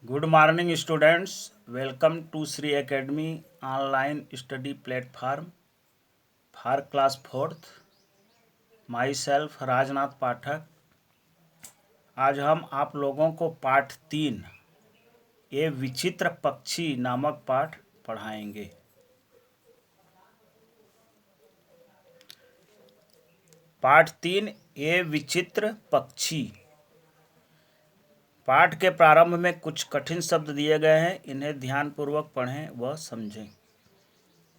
Good morning, students. Welcome to Sri Academy online study platform for class 4th. Myself Rajnath पाठक। आज हम आप लोगों को पाठ 3 ये विचित्र पक्षी नामक पाठ पढ़ाएंगे। पाठ 3 ये विचित्र पक्षी। पाठ के प्रारंभ में कुछ कठिन शब्द दिए गए हैं, इन्हें ध्यानपूर्वक पढ़ें व समझें।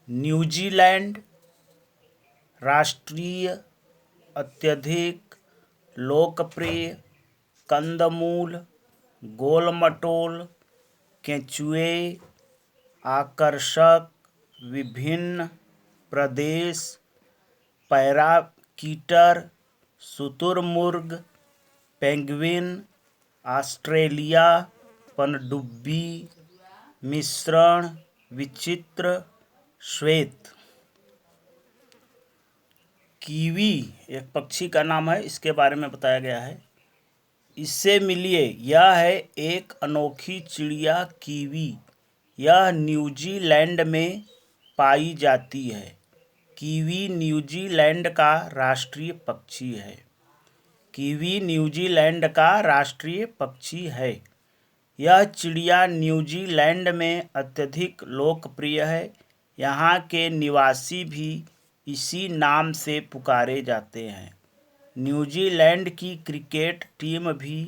न्यूजीलैंड राष्ट्रीय अत्यधिक लोकप्रिय कंदमूल गोलमटोल केंचुए आकर्षक विभिन्न प्रदेश पैराकीटर शुतुरमुर्ग पेंगुइन ऑस्ट्रेलिया पनडुब्बी मिश्रण विचित्र श्वेत। कीवी एक पक्षी का नाम है, इसके बारे में बताया गया है। इससे मिलिए, यह है एक अनोखी चिड़िया कीवी। यह न्यूजीलैंड में पाई जाती है। कीवी न्यूजीलैंड का राष्ट्रीय पक्षी है। कीवी न्यूजीलैंड का राष्ट्रीय पक्षी है। यह चिड़िया न्यूजीलैंड में अत्यधिक लोकप्रिय है। यहाँ के निवासी भी इसी नाम से पुकारे जाते हैं। न्यूजीलैंड की क्रिकेट टीम भी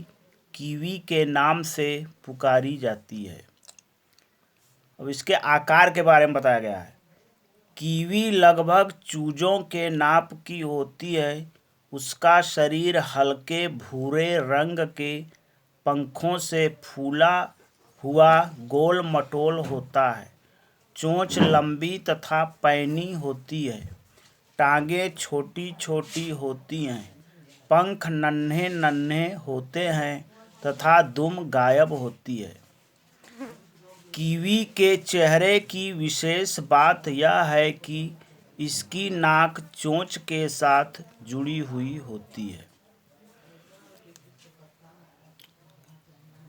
कीवी के नाम से पुकारी जाती है। अब इसके आकार के बारे में बताया गया है। कीवी लगभग चूजों के नाप की होती है। उसका शरीर हल्के भूरे रंग के पंखों से फूला हुआ गोल मटोल होता है। चोंच लंबी तथा पैनी होती है। टांगें छोटी छोटी होती हैं। पंख नन्हे नन्हे होते हैं तथा दुम गायब होती है। कीवी के चेहरे की विशेष बात यह है कि इसकी नाक चोंच के साथ जुड़ी हुई होती है।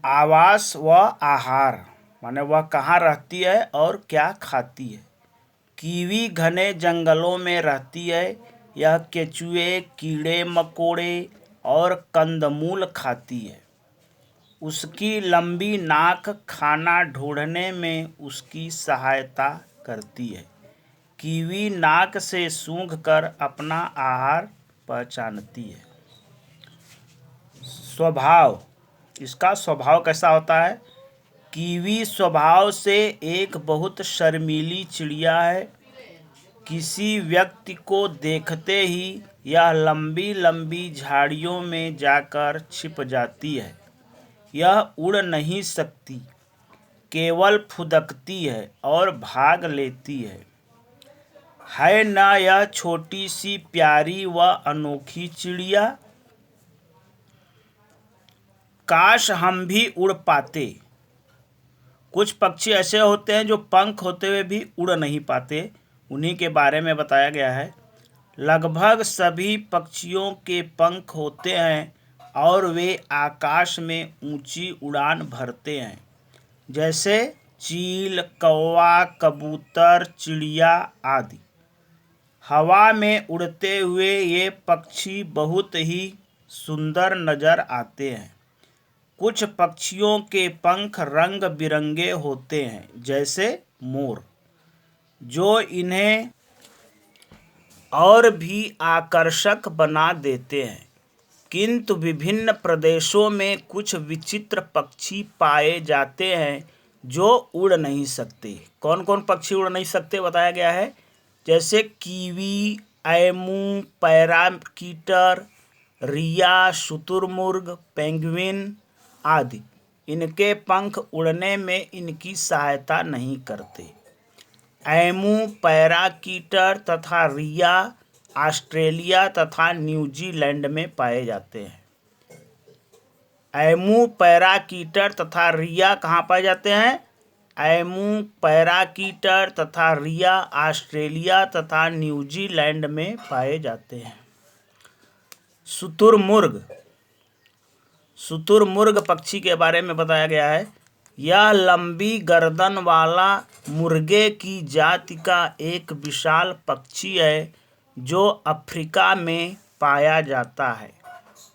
आवास व आहार माने वह कहाँ रहती है और क्या खाती है। कीवी घने जंगलों में रहती है। यह केंचुए कीड़े मकोड़े और कंदमूल खाती है। उसकी लंबी नाक खाना ढूंढने में उसकी सहायता करती है। कीवी नाक से सूंघकर अपना आहार पहचानती है। स्वभाव, इसका स्वभाव कैसा होता है। कीवी स्वभाव से एक बहुत शर्मीली चिड़िया है। किसी व्यक्ति को देखते ही यह लंबी लंबी झाड़ियों में जाकर छिप जाती है। यह उड़ नहीं सकती, केवल फुदकती है और भाग लेती है न यह छोटी सी प्यारी व अनोखी चिड़िया। काश हम भी उड़ पाते। कुछ पक्षी ऐसे होते हैं जो पंख होते हुए भी उड़ नहीं पाते, उन्हीं के बारे में बताया गया है। लगभग सभी पक्षियों के पंख होते हैं और वे आकाश में ऊंची उड़ान भरते हैं, जैसे चील कौवा कबूतर चिड़िया आदि। हवा में उड़ते हुए ये पक्षी बहुत ही सुंदर नजर आते हैं। कुछ पक्षियों के पंख रंग बिरंगे होते हैं, जैसे मोर, जो इन्हें और भी आकर्षक बना देते हैं। किंतु विभिन्न प्रदेशों में कुछ विचित्र पक्षी पाए जाते हैं जो उड़ नहीं सकते। कौन कौन पक्षी उड़ नहीं सकते बताया गया है, जैसे कीवी एमू पैराकीटर रिया शुतुरमुर्ग पेंगुइन आदि। इनके पंख उड़ने में इनकी सहायता नहीं करते। एमू पैराकीटर तथा रिया ऑस्ट्रेलिया तथा न्यूजीलैंड में पाए जाते हैं। एमू पैराकीटर तथा रिया कहाँ पाए जाते हैं। एमू पैराकीटर तथा रिया ऑस्ट्रेलिया तथा न्यूजीलैंड में पाए जाते हैं। शुतुरमुर्ग, शुतुरमुर्ग पक्षी के बारे में बताया गया है। यह लंबी गर्दन वाला मुर्गे की जाति का एक विशाल पक्षी है जो अफ्रीका में पाया जाता है।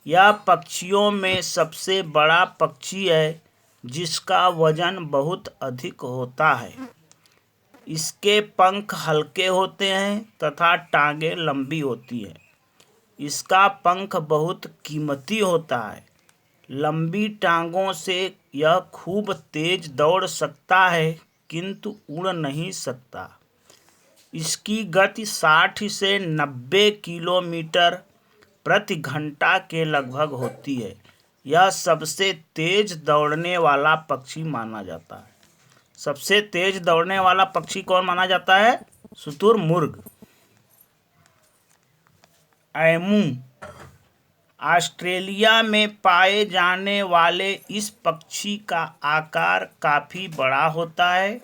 यह पक्षियों में सबसे बड़ा पक्षी है जिसका वजन बहुत अधिक होता है। इसके पंख हल्के होते हैं तथा टांगें लंबी होती हैं। इसका पंख बहुत कीमती होता है। लंबी टांगों से यह खूब तेज दौड़ सकता है किंतु उड़ नहीं सकता। इसकी गति 60 से 90 किलोमीटर प्रति घंटा के लगभग होती है। यह सबसे तेज दौड़ने वाला पक्षी माना जाता है। सबसे तेज दौड़ने वाला पक्षी कौन माना जाता है? शुतुरमुर्ग। एमू ऑस्ट्रेलिया में पाए जाने वाले इस पक्षी का आकार काफ़ी बड़ा होता है।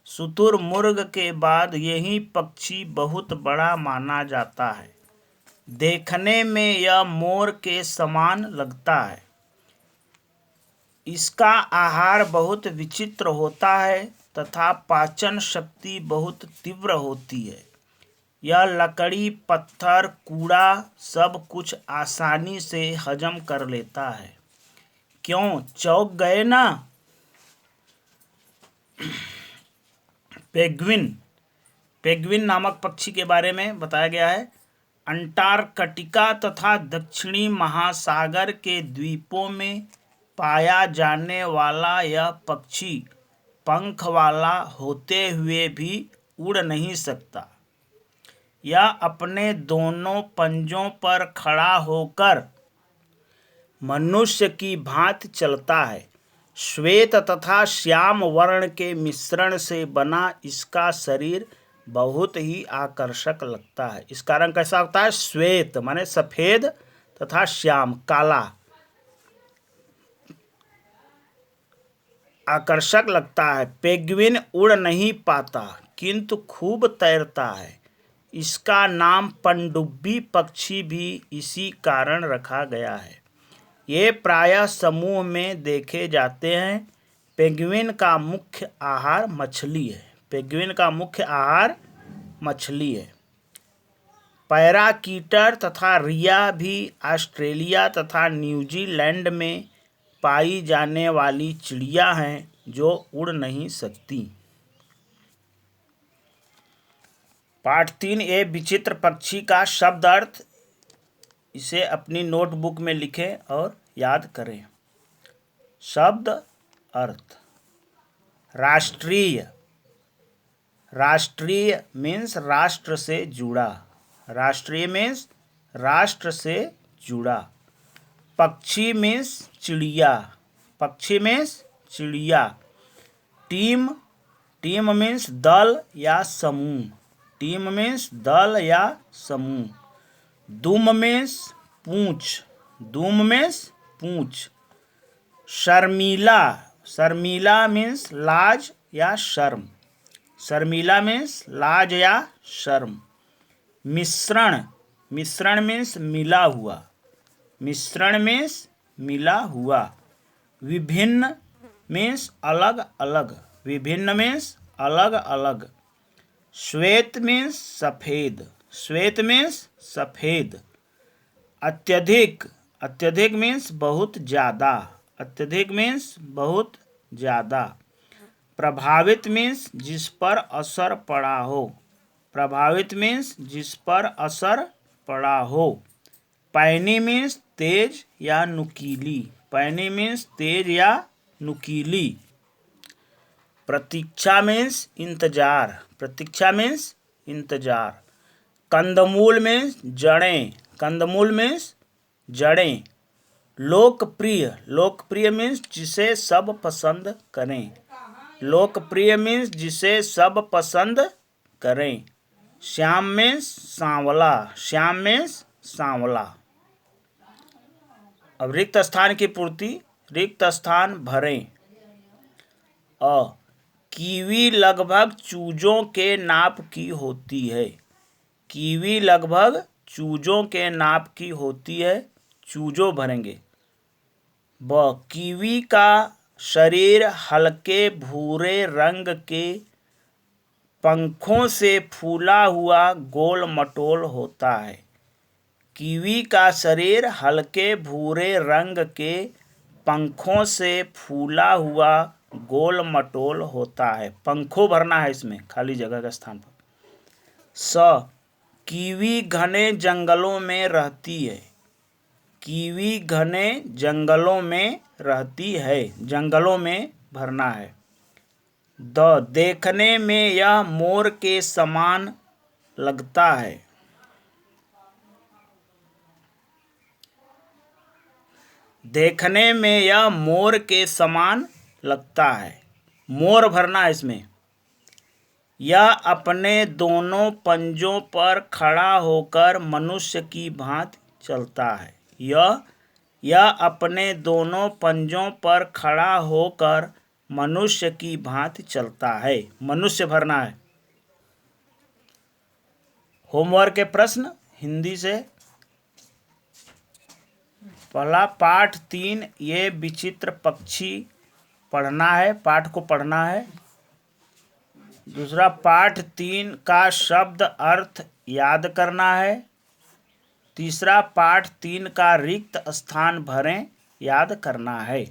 शुतुरमुर्ग के बाद यही पक्षी बहुत बड़ा माना जाता है। देखने में यह मोर के समान लगता है। इसका आहार बहुत विचित्र होता है तथा पाचन शक्ति बहुत तीव्र होती है। यह लकड़ी, पत्थर, कूड़ा सब कुछ आसानी से हजम कर लेता है। क्यों चौंक गए ना? पेंगुइन नामक पक्षी के बारे में बताया गया है। अंटार्कटिका तथा दक्षिणी महासागर के द्वीपों में पाया जाने वाला यह पक्षी पंख वाला होते हुए भी उड़ नहीं सकता। यह अपने दोनों पंजों पर खड़ा होकर मनुष्य की भांति चलता है। श्वेत तथा श्याम वर्ण के मिश्रण से बना इसका शरीर बहुत ही आकर्षक लगता है। इसका रंग कैसा होता है? श्वेत माने सफ़ेद तथा श्याम काला, आकर्षक लगता है। पेंगुइन उड़ नहीं पाता किंतु खूब तैरता है। इसका नाम पनडुब्बी पक्षी भी इसी कारण रखा गया है। ये प्रायः समूह में देखे जाते हैं। पेंगुइन का मुख्य आहार मछली है। पेंगुइन का मुख्य आहार मछली है। पैराकीटर तथा रिया भी ऑस्ट्रेलिया तथा न्यूजीलैंड में पाई जाने वाली चिड़िया हैं जो उड़ नहीं सकती। पाठ 3 ए विचित्र पक्षी का शब्द अर्थ। इसे अपनी नोटबुक में लिखें और याद करें। शब्द अर्थ। राष्ट्रीय। राष्ट्रीय मीन्स राष्ट्र से जुड़ा। राष्ट्रीय मीन्स राष्ट्र से जुड़ा। पक्षी मीन्स चिड़िया। पक्षी मीन्स चिड़िया। टीम। टीम मीन्स दल या समूह। टीम मीन्स दल या समूह। दुम मीन्स पूंछ। दुम मीन्स पूंछ। शर्मीला। शर्मीला मीन्स लाज या शर्म। शर्मीला मीन्स लाज या शर्म। मिश्रण। मिश्रण मीन्स मिला हुआ। मिश्रण मीन्स मिला हुआ। विभिन्न मीन्स अलग अलग। विभिन्न मीन्स अलग अलग। श्वेत मीन्स सफ़ेद। श्वेत मीन्स सफ़ेद। अत्यधिक। अत्यधिक मीन्स बहुत ज़्यादा। अत्यधिक मीन्स बहुत ज़्यादा। प्रभावित मीन्स जिस पर असर पड़ा हो। प्रभावित मीन्स जिस पर असर पड़ा हो। पैनी मीन्स तेज या नुकीली। पैनी मीन्स तेज या नुकीली। प्रतीक्षा मीन्स इंतजार। प्रतीक्षा मीन्स इंतजार। कंदमूल मीन्स जड़ें। कंदमूल मीन्स जड़ें। लोकप्रिय। लोकप्रिय मीन्स जिसे सब पसंद करें। लोकप्रिय मीन्स जिसे सब पसंद करें। श्याम मीन्स सांवला। श्याम मीन्स सांवला। अब रिक्त स्थान की पूर्ति। रिक्त स्थान भरें। अ कीवी लगभग चूजों के नाप की होती है। कीवी लगभग चूजों के नाप की होती है। चूजों भरेंगे। ब कीवी का शरीर हल्के भूरे रंग के पंखों से फूला हुआ गोल मटोल होता है। कीवी का शरीर हल्के भूरे रंग के पंखों से फूला हुआ गोल मटोल होता है। पंखों भरना है इसमें खाली जगह के स्थान पर। कीवी घने जंगलों में रहती है। कीवी घने जंगलों में रहती है, जंगलों में भरना है। देखने में यह मोर के समान लगता है। देखने में यह मोर के समान लगता है, मोर भरना है इसमें। यह अपने दोनों पंजों पर खड़ा होकर मनुष्य की भांति चलता है। यह अपने दोनों पंजों पर खड़ा होकर मनुष्य की भांति चलता है, मनुष्य भरना है। होमवर्क के प्रश्न हिंदी से। पहला पाठ 3 ये विचित्र पक्षी पढ़ना है, पाठ को पढ़ना है। दूसरा पाठ 3 का शब्द अर्थ याद करना है। तीसरा पाठ 3 का रिक्त स्थान भरें, याद करना है।